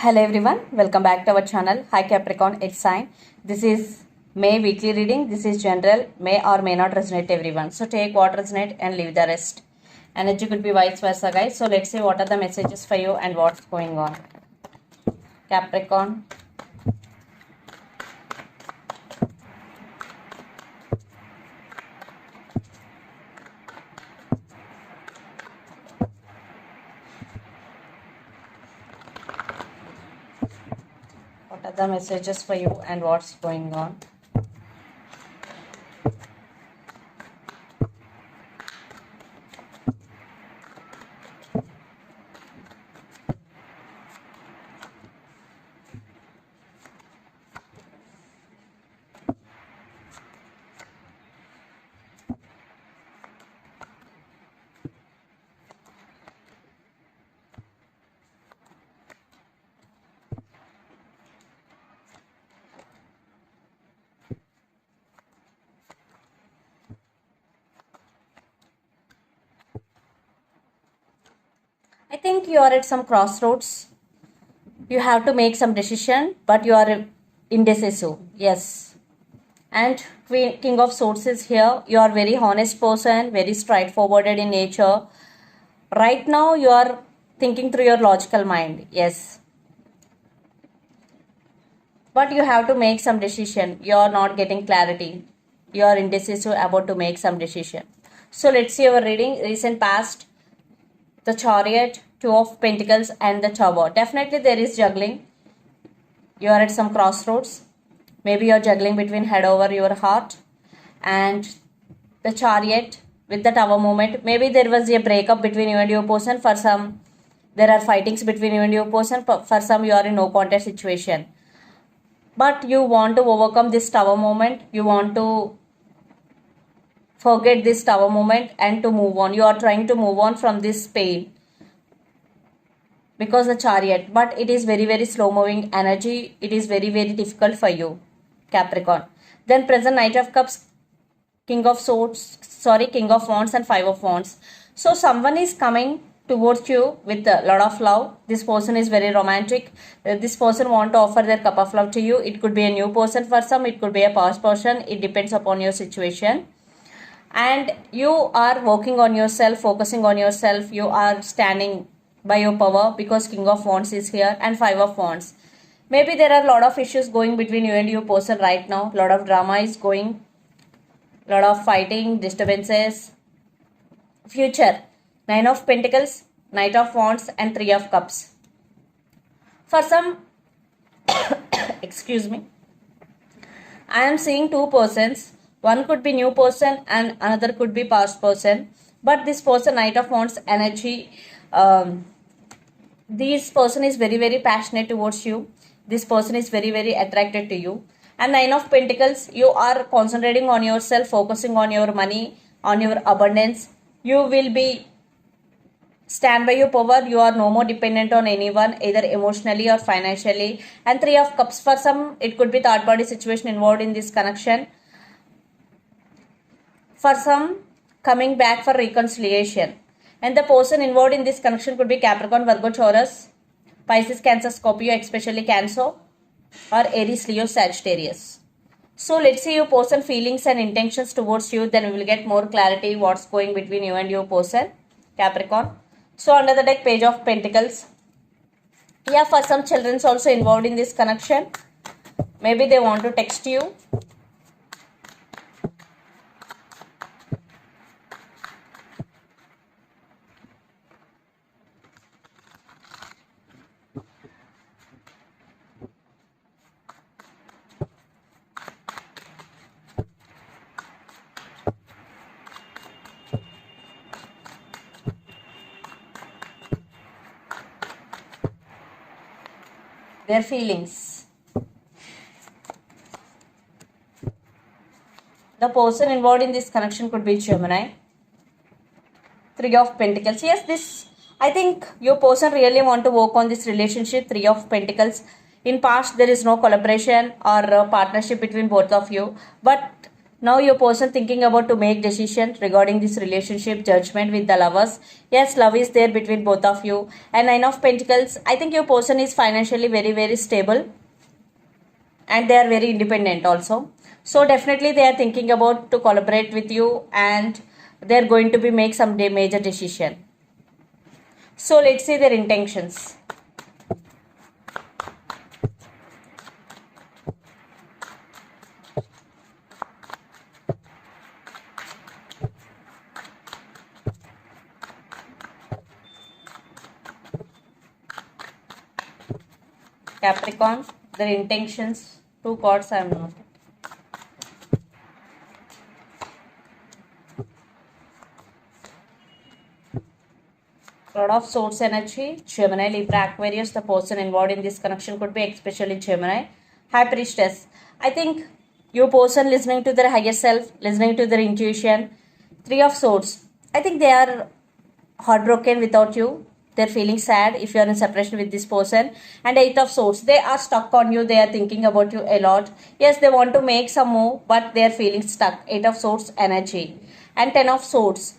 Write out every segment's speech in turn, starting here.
Hello everyone, welcome back to our channel. Hi Capricorn, it's sign. This is May weekly reading. This is general, may or may not resonate everyone. So take what resonate and leave the rest. Energy could be vice versa, guys. So let's see what are the messages for you and what's going on. Capricorn. What are the messages for you and what's going on? I think you are at some crossroads. You have to make some decision, but you are indecisive. Yes. And King of Swords is here. You are very honest person, very straightforward in nature. Right now, you are thinking through your logical mind. Yes. But you have to make some decision. You are not getting clarity. You are indecisive about to make some decision. So let's see our reading. Recent past, the Chariot, Two of Pentacles and the Tower. Definitely there is juggling. You are at some crossroads. Maybe you are juggling between head over your heart and the Chariot with the Tower moment. Maybe there was a breakup between you and your person. For some, there are fightings between you and your person. For some, you are in no contest situation. But you want to overcome this Tower moment. You want to forget this Tower moment and to move on. You are trying to move on from this pain. Because the Chariot, but it is very slow moving energy. It is very difficult for you, Capricorn. Then present Knight of Cups, King of Wands and Five of Wands. So someone is coming towards you with a lot of love. This person is very romantic. This person want to offer their cup of love to you. It could be a new person for some. It could be a past person. It depends upon your situation. And you are working on yourself, focusing on yourself. You are standing by your power because King of Wands is here and Five of Wands. Maybe there are a lot of issues going between you and your person right now. Lot of drama is going. Lot of fighting, disturbances. Future. Nine of Pentacles, Knight of Wands and Three of Cups. For some, excuse me, I am seeing two persons. One could be new person and another could be past person. But this person, Knight of Wands energy, this person is very passionate towards you. This person is very attracted to you. And Nine of Pentacles, you are concentrating on yourself, focusing on your money, on your abundance. You will be stand by your power. You are no more dependent on anyone, either emotionally or financially. And Three of Cups, for some, it could be third party situation involved in this connection. For some, coming back for reconciliation. And the person involved in this connection could be Capricorn, Virgo, Taurus, Pisces, Cancer, Scorpio, especially Cancer, or Aries, Leo, Sagittarius. So let's see your person feelings and intentions towards you. Then we will get more clarity what's going between you and your person, Capricorn. So under the deck, Page of Pentacles. Yeah, for some children's also involved in this connection. Maybe they want to text you. Their feelings. The person involved in this connection could be Gemini. Three of Pentacles. Yes, I think your person really want to work on this relationship. Three of Pentacles. In past, there is no collaboration or partnership between both of you. But Now your person thinking about to make decision regarding this relationship, judgment with the lovers. Yes, love is there between both of you. And Nine of Pentacles, I think your person is financially very, very stable and they are very independent also. So definitely they are thinking about to collaborate with you and they are going to be make some major decision. So let's see their intentions. Capricorn, their intentions, two cards I am not. Lord of Swords energy, Gemini, Libra, Aquarius, the person involved in this connection could be especially Gemini. High Priestess, I think your person listening to their higher self, listening to their intuition. Three of Swords, I think they are heartbroken without you. They're feeling sad if you are in separation with this person. And Eight of Swords, they are stuck on you. They are thinking about you a lot. Yes, they want to make some move, but they are feeling stuck. Eight of Swords energy. And Ten of Swords.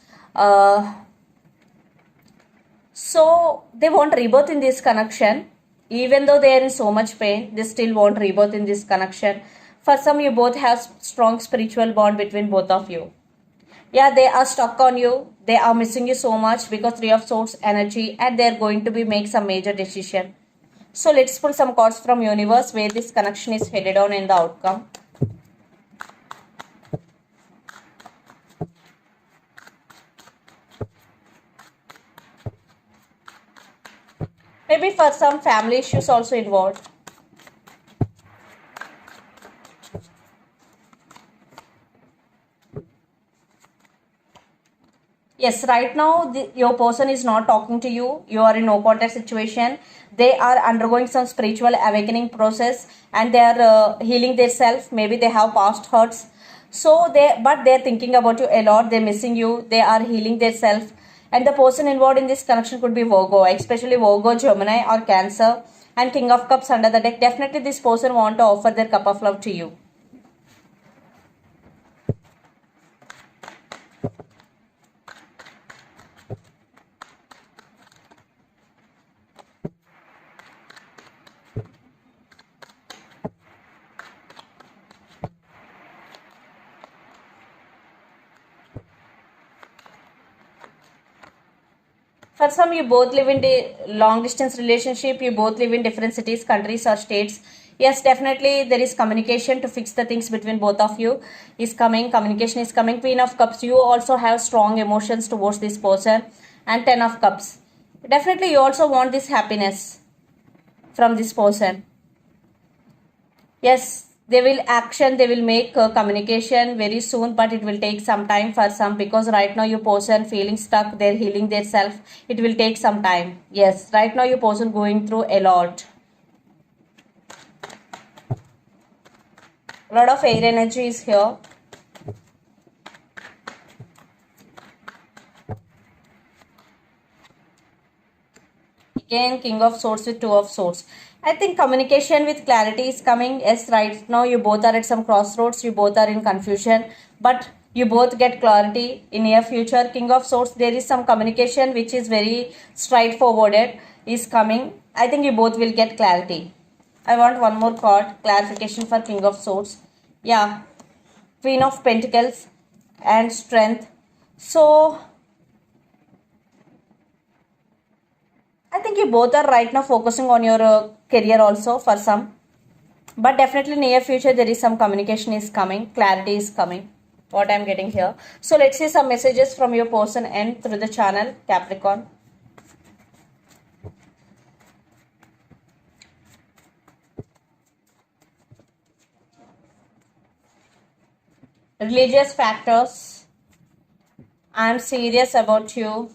So they want rebirth in this connection. Even though they are in so much pain, they still want rebirth in this connection. For some, you both have strong spiritual bond between both of you. Yeah, they are stuck on you. They are missing you so much because Three of Swords energy and they are going to be make some major decision. So let's pull some cards from universe where this connection is headed on in the outcome. Maybe for some family issues also involved. Yes, right now your person is not talking to you. You are in no contact situation. They are undergoing some spiritual awakening process and they are healing themselves. Maybe they have past hurts. So but they're thinking about you a lot. They're missing you. They are healing themselves. And the person involved in this connection could be Virgo, especially Virgo, Gemini or Cancer. And King of Cups under the deck. Definitely this person want to offer their cup of love to you. For some, you both live in the long distance relationship. You both live in different cities, countries or states. Yes, definitely there is communication to fix the things between both of you is coming. Communication is coming. Queen of Cups, you also have strong emotions towards this person. And Ten of Cups. Definitely you also want this happiness from this person. Yes, they will action, they will make communication very soon, but it will take some time for some because right now your person feeling stuck, they're healing their self. It will take some time. Yes, right now your person going through a lot. A lot of air energy is here. Again, King of Swords with Two of Swords. I think communication with clarity is coming. Yes, right now you both are at some crossroads. You both are in confusion. But you both get clarity in near future. King of Swords, there is some communication which is very straightforward is coming. I think you both will get clarity. I want one more card. Clarification for King of Swords. Yeah. Queen of Pentacles and Strength. So I think you both are right now focusing on your career also for some. But definitely near future there is some communication is coming. Clarity is coming. What I am getting here. So let's see some messages from your person and through the channel Capricorn. Religious factors. I am serious about you.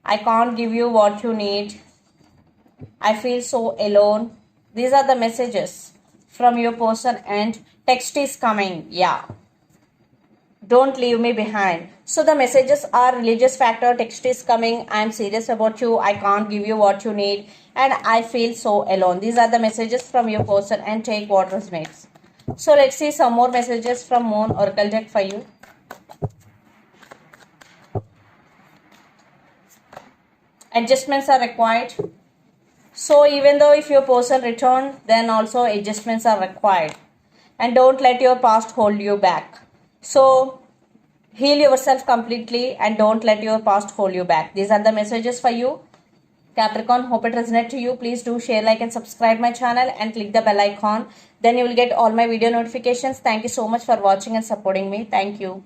I can't give you what you need. I feel so alone. These are the messages from your person and text is coming. Yeah. Don't leave me behind. So the messages are religious factor, text is coming. I am serious about you. I can't give you what you need. And I feel so alone. These are the messages from your person and take what resonates. So let's see some more messages from Moon Oracle deck for you. Adjustments are required. So even though if your person return, then also adjustments are required. And don't let your past hold you back. So heal yourself completely and don't let your past hold you back. These are the messages for you, Capricorn. Hope it resonates to you. Please do share, like and subscribe my channel and click the bell icon. Then you will get all my video notifications. Thank you so much for watching and supporting me. Thank you.